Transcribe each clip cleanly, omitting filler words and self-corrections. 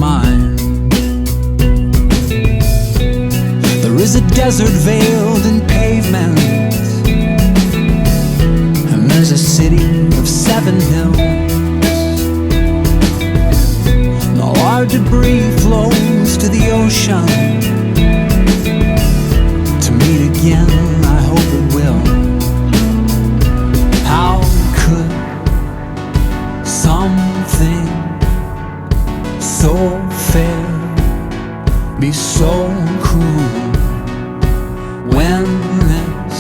mind. There is a desert veiled in pavement, and there's a city of 7 hills. And all our debris flows to the ocean. To meet again, I hope it will. How could something so fair be so cruel, when this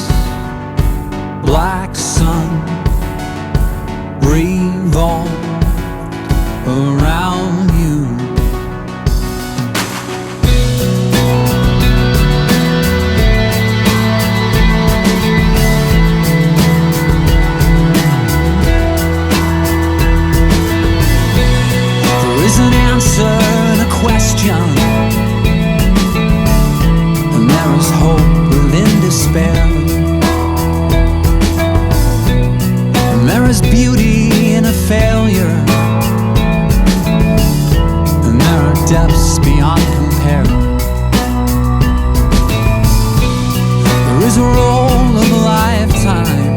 black sun revolved around you? There is an answer and a question, and there is hope within despair, and there is beauty in a failure, and there are depths beyond compare. There is a roll of a lifetime,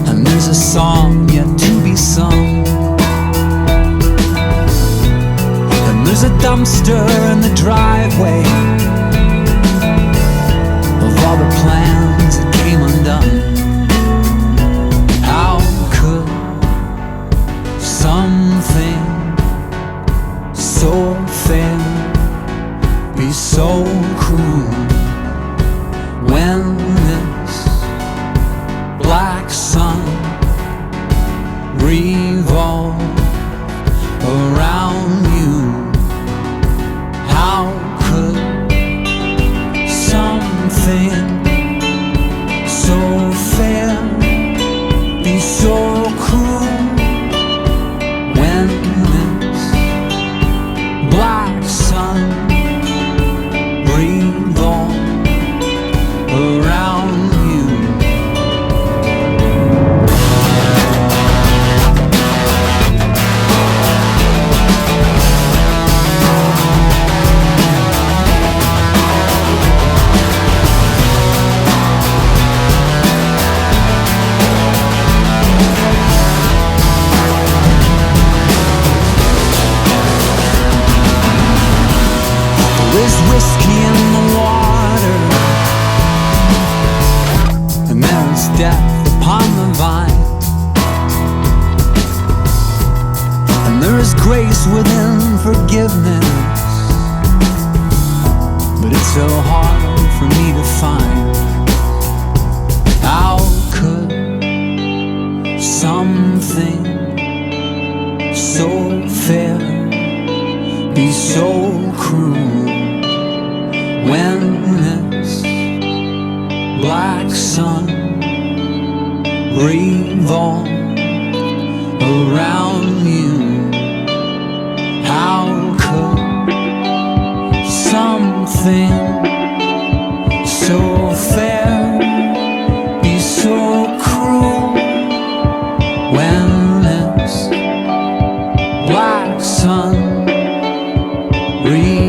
and there's a song yet to be sung. There's a dumpster in the driveway of all the plans that came undone. How could something so fair be so cruel, when this black sun revolved around you? How could something so fair be so cruel, when this black sun revolved around you? There's whiskey in the water, and there is death upon the vine, and there is grace within forgiveness, but it's so hard for me to find. How could something so fair be so cruel, when this black sun revolved around you? How could something so fair be so cruel, when this black sun revolved